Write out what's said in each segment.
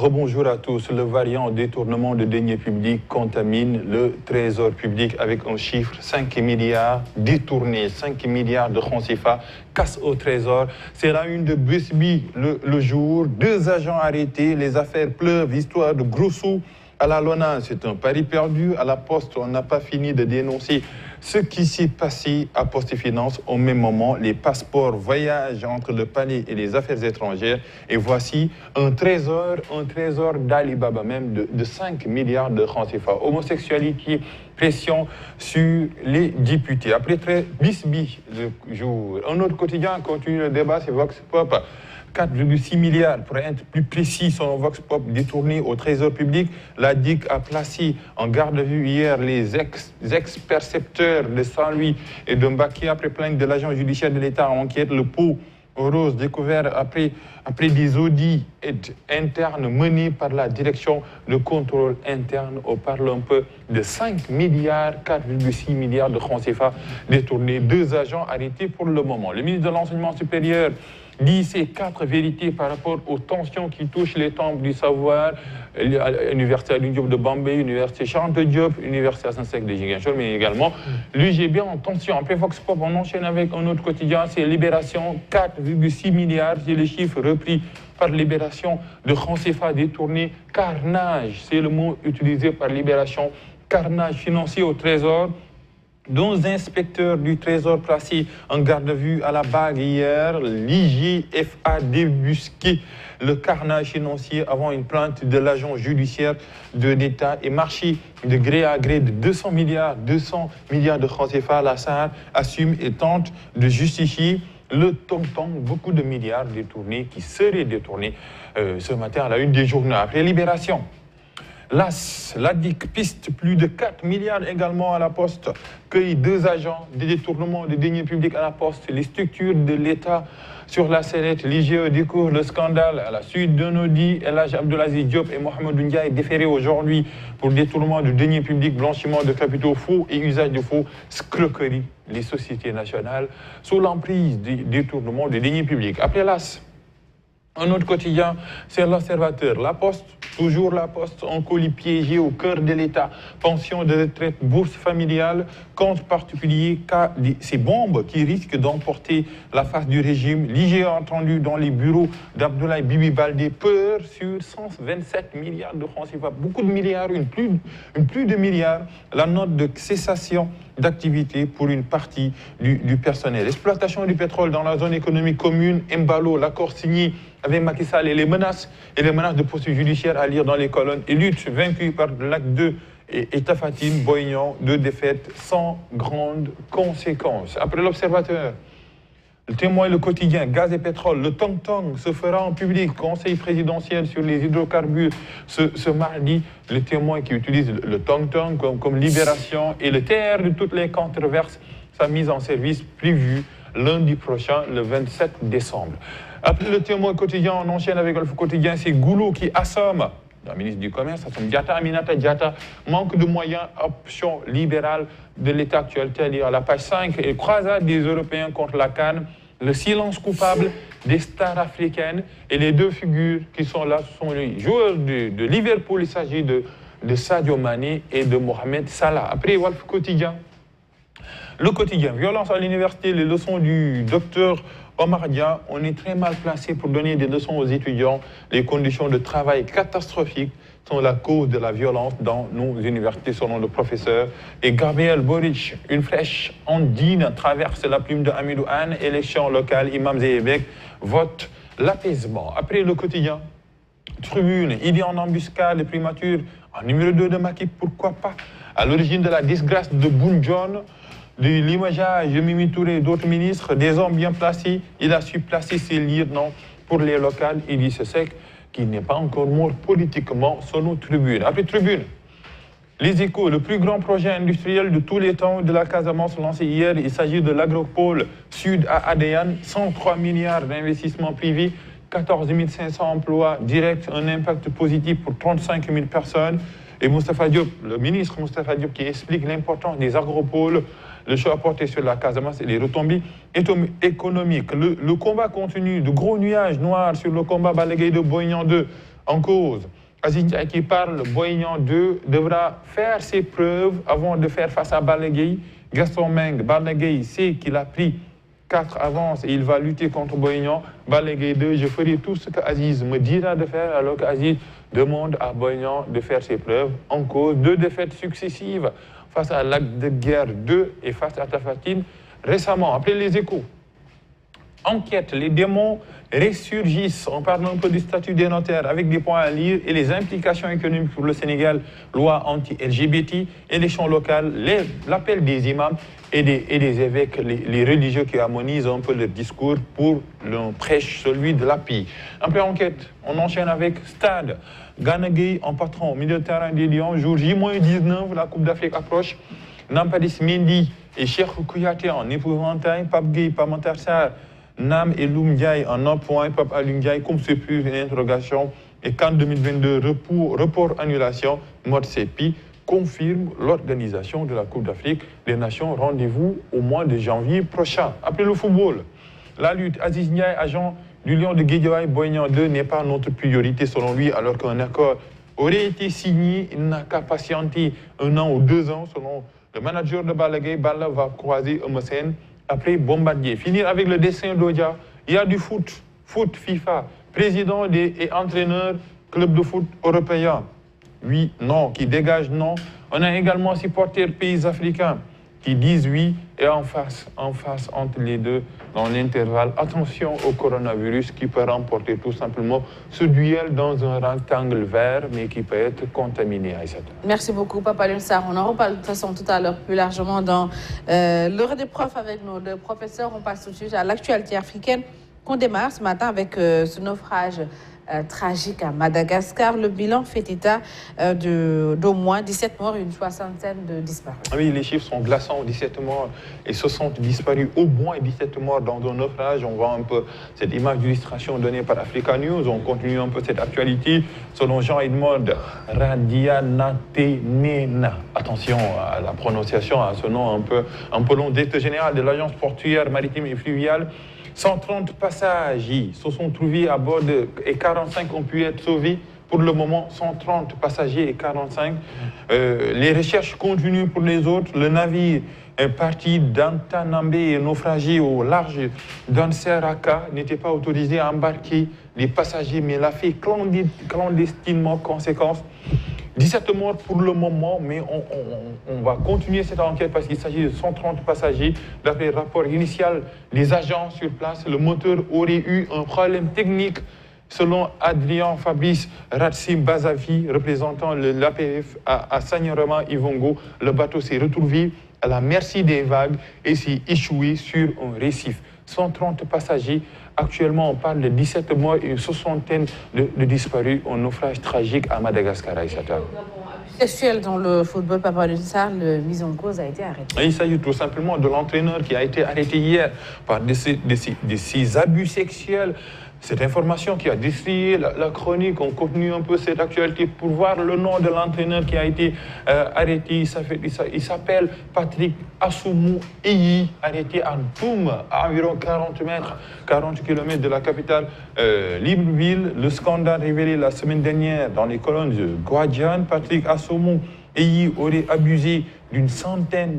Rebonjour à tous. Le variant détournement de deniers publics contamine le trésor public avec un chiffre 5 milliards détournés, 5 milliards de francs CFA casse au trésor. C'est la une de Busby le jour. 2 agents arrêtés, les affaires pleuvent, histoire de gros sous à la LONASE. C'est un pari perdu. À la Poste, on n'a pas fini de dénoncer ce qui s'est passé à Poste et Finance. Au même moment, les passeports voyagent entre le palais et les affaires étrangères. Et voici un trésor d'Alibaba, même de 5 milliards de francs CFA. Homosexualité, pression sur les députés. Après Busby le jour, un autre quotidien continue le débat, c'est Vox Pop. 4,6 milliards, pour être plus précis, selon Vox Pop, détournés au trésor public. La DIC a placé en garde à vue hier les ex-percepteurs de Saint-Louis et de Mbacké après plainte de l'agent judiciaire de l'État en enquête. Le pot rose découvert après des audits internes menés par la direction de contrôle interne. On parle un peu de 5 milliards, 4,6 milliards de francs CFA détournés. 2 agents arrêtés pour le moment. Le ministre de l'Enseignement supérieur dit ces 4 vérités par rapport aux tensions qui touchent les temples du savoir, l'Université Alioune Diop de Bambey, l'Université Cheikh Anta Diop, l'Université Assane Seck de Ziguinchor, mais également l'UGB en tension. Après Vox Pop, on enchaîne avec un autre quotidien, c'est Libération, 4,6 milliards, c'est le chiffre repris par Libération de francs CFA détournés. Carnage, c'est le mot utilisé par Libération, carnage financier au Trésor. 12 inspecteurs du Trésor placés en garde à vue à la bague hier. L'IGF a débusqué le carnage financier avant une plainte de l'agent judiciaire de l'État et marché de gré à gré de 200 milliards de francs CFA. La SAR assume et tente de justifier le tong-tong, beaucoup de milliards détournés qui seraient détournés ce matin à la une des journaux. Après Libération, l'AS, la DIC piste plus de 4 milliards également à la Poste, cueille 2 agents de détournement de deniers publics à la Poste. Les structures de l'État sur la sellette, l'IGE découvre le scandale à la suite d'un audit. El Hadj Abdoulaziz Diop et Mohamed Ndiaye déférés aujourd'hui pour détournement de deniers publics, blanchiment de capitaux faux et usage de faux, escroquerie. Les sociétés nationales sous l'emprise du détournement de deniers publics. Après l'AS, un autre quotidien, c'est l'Observateur. La Poste, toujours la Poste, un colis piégé au cœur de l'État. Pension de retraite, bourse familiale, compte particulier, cas de ces bombes qui risquent d'emporter la face du régime. L'IGE a entendu dans les bureaux d'Abdoulaye Bibi Baldé peur sur 127 milliards de francs CFA. Beaucoup de milliards, une plus de milliards. La note de cessation d'activité pour une partie du personnel. Exploitation du pétrole dans la zone économique commune, Mbalo, l'accord signé avec Macky Sall et les menaces de poursuite judiciaire à lire dans les colonnes. Et lutte vaincue par Lac 2 et Tafatine, Boignan, 2 défaites sans grandes conséquences. Après l'Observateur, le Témoin et le Quotidien, gaz et pétrole, le tong-tong se fera en public, conseil présidentiel sur les hydrocarbures ce mardi. Le Témoin qui utilise le tong-tong comme libération et le TR de toutes les controverses, sa mise en service prévue lundi prochain, le 27 décembre. Après le Témoin quotidien, on enchaîne avec le Quotidien, c'est Goulot qui assomme la ministre du Commerce, Aminata Diatta, manque de moyens, option libérale de l'État actuel, c'est-à-dire à la page 5, et croisade des Européens contre la CAN, le silence coupable des stars africaines, et les 2 figures qui sont là, ce sont les joueurs de Liverpool, il s'agit de Sadio Mané et de Mohamed Salah. Après, Walf Quotidien, le Quotidien, violence à l'université, les leçons du docteur Omar Dia, on est très mal placé pour donner des leçons aux étudiants. Les conditions de travail catastrophiques sont la cause de la violence dans nos universités, selon le professeur. Et Gabriel Boric, une flèche andine traverse la plume de Hamidou Anne, élection locale, Imam Zeyebek, vote l'apaisement. Après le Quotidien, Tribune, idée en embuscade, les primatures, en numéro 2 de Macky, pourquoi pas. À l'origine de la disgrâce de Boun Dionne, de limogeage de Mimi Touré et d'autres ministres, des hommes bien placés, il a su placer ses lieutenants pour les locales. Il dit Sec qui n'est pas encore mort politiquement selon Tribune. Après Tribune, les Échos, le plus grand projet industriel de tous les temps de la Casamance lancé hier, il s'agit de l'agropôle sud à Adéane, 103 milliards d'investissements privés, 14 500 emplois directs, un impact positif pour 35 000 personnes. Et Moustapha Diop, le ministre Moustapha Diop, qui explique l'importance des agropôles, le choix porté sur la Casamance et les retombées économiques. Le combat continue, de gros nuages noirs sur le combat balayé de Boignan 2. En cause, Aziz Ndiaye qui parle, Boy Niang 2 devra faire ses preuves avant de faire face à Balla Gaye. Gaston Meng, Balla Gaye sait qu'il a pris 4 avances et il va lutter contre Boy Niang. Balla Gaye 2, je ferai tout ce que Aziz me dira de faire, alors qu'Aziz demande à Boy Niang de faire ses preuves. En cause, 2 défaites successives face à Lac de Guerre 2 et face à Tapha Tine. Récemment, après les Échos, enquête, les démons ressurgissent. On parle un peu du statut des notaires avec des points à lire et les implications économiques pour le Sénégal, loi anti-LGBT, élections locales, l'appel des imams et des évêques, les religieux qui harmonisent un peu leur discours pour le prêche, celui de l'appui. Après enquête, on enchaîne avec Stade. Gana Gueye en patron, milieu de terrain des Lions, jour J-19, la Coupe d'Afrique approche. Nampalys Mendy et Cheikh Kouyaté en épouvantail, Pape Gueye, Pape Matar Sarr, Nam et Loum Ndiaye en un point, Pape Alioune Ndiaye, comme c'est plus une interrogation. Et qu'en 2022, report, annulation, Mode Sepi confirme l'organisation de la Coupe d'Afrique des Nations. Rendez-vous au mois de janvier prochain. Après le football, la lutte, Aziz Ndiaye, agent du Lion de Guédiawaye, Boy Niang 2 n'est pas notre priorité selon lui, alors qu'un accord aurait été signé. Il n'a qu'à patienter 1 an ou 2 ans selon le manager de Balla Gaye. Balla va croiser Eumeu Sène après Bombardier. Finir avec le dessin d'Odia. Il y a du foot, FIFA, président et entraîneur, club de foot européen. Oui, non, qui dégage non. On a également supporters pays africains qui disent oui et en face entre les deux, dans l'intervalle. Attention au coronavirus qui peut remporter tout simplement ce duel dans un rectangle vert, mais qui peut être contaminé. Aïssata. Merci beaucoup, Papa Alioune Sarr. On en reparle de toute façon tout à l'heure plus largement dans l'heure des profs avec nos 2 professeurs. On passe tout de suite à l'actualité africaine qu'on démarre ce matin avec ce naufrage tragique à Madagascar. Le bilan fait état d'au moins 17 morts et une soixantaine de disparus. Oui, les chiffres sont glaçants, 17 morts et 60 disparus, au moins 17 morts dans un naufrage. On voit un peu cette image d'illustration donnée par Africa News. On continue un peu cette actualité. Selon Jean-Edmond Radianatenena, attention à la prononciation, à ce nom un peu long, directeur général de l'agence portuaire maritime et fluviale. 130 passagers se sont trouvés à bord et 45 ont pu être sauvés. Pour le moment, 130 passagers et 45. Les recherches continuent pour les autres. Le navire est parti d'Antanambe et naufragé au large d'Anseraka. N'était pas autorisé à embarquer les passagers, mais l'a fait clandestinement. Conséquence, 17 morts pour le moment, mais on va continuer cette enquête parce qu'il s'agit de 130 passagers. D'après le rapport initial des agents sur place, le moteur aurait eu un problème technique. Selon Adrien Fabrice Ratsim Bazavi, représentant l'APF à Sanyarama Ivongo, le bateau s'est retrouvé à la merci des vagues et s'est échoué sur un récif. 130 passagers. Actuellement, on parle de 17 morts et une soixantaine de disparus. Un naufrage tragique à Madagascar. Sexuel dans le football, Papa Alioune Sarr, le mise en cause a été arrêté. Il s'agit tout simplement de l'entraîneur qui a été arrêté hier par de ces abus sexuels. Cette information qui a distribué la chronique, on continue un peu cette actualité pour voir le nom de l'entraîneur qui a été arrêté. Il s'appelle Patrick Assoumou Eyi, arrêté à Ntoum, à environ 40 km de la capitale Libreville. Le scandale révélé la semaine dernière dans les colonnes de Guardian, Patrick Assoumou Eyi aurait abusé d'une centaine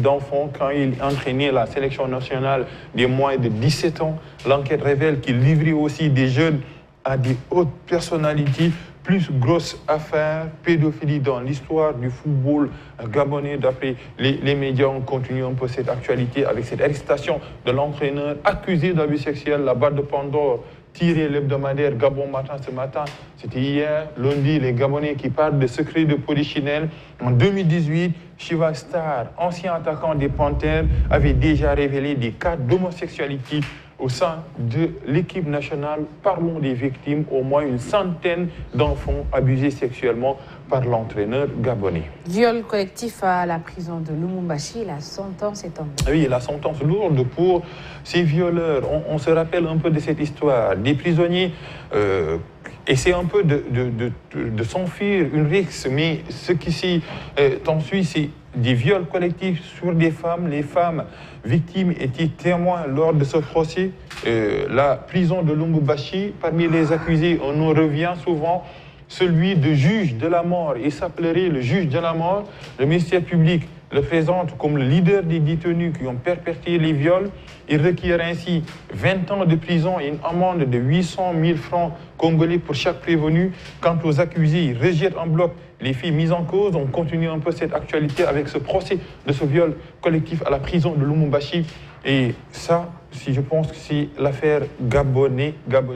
d'enfants quand il entraînait la sélection nationale des moins de 17 ans. L'enquête révèle qu'il livrait aussi des jeunes à des hautes personnalités. Plus grosse affaire, pédophilie dans l'histoire du football gabonais. D'après les médias, on continue un peu cette actualité avec cette arrestation de l'entraîneur accusé d'abus sexuels. La barre de Pandore tiré l'hebdomadaire Gabon Matin ce matin. C'était hier, lundi, les Gabonais qui parlent de secrets de polichinelle. En 2018, Shiva Star, ancien attaquant des Panthères, avait déjà révélé des cas d'homosexualité au sein de l'équipe nationale. Parlons des victimes, au moins une centaine d'enfants abusés sexuellement par l'entraîneur gabonais. Viol collectif à la prison de Lumumbashi, la sentence est tombée. Oui, la sentence lourde pour ces violeurs. On se rappelle un peu de cette histoire. Des prisonniers essaient un peu de s'enfuir une rixe, mais ce qui s'ensuit, c'est des viols collectifs sur des femmes. Les femmes victimes étaient témoins lors de ce procès. La prison de Lubumbashi, parmi les accusés, on en revient souvent celui de juge de la mort. Il s'appellerait le juge de la mort. Le ministère public le présente comme le leader des détenus qui ont perpétré les viols. Il requiert ainsi 20 ans de prison et une amende de 800 000 francs congolais pour chaque prévenu. Quant aux accusés, ils rejettent en bloc les faits mis en cause. On continue un peu cette actualité avec ce procès de ce viol collectif à la prison de Lubumbashi. Et ça, je pense que c'est l'affaire Gabonais.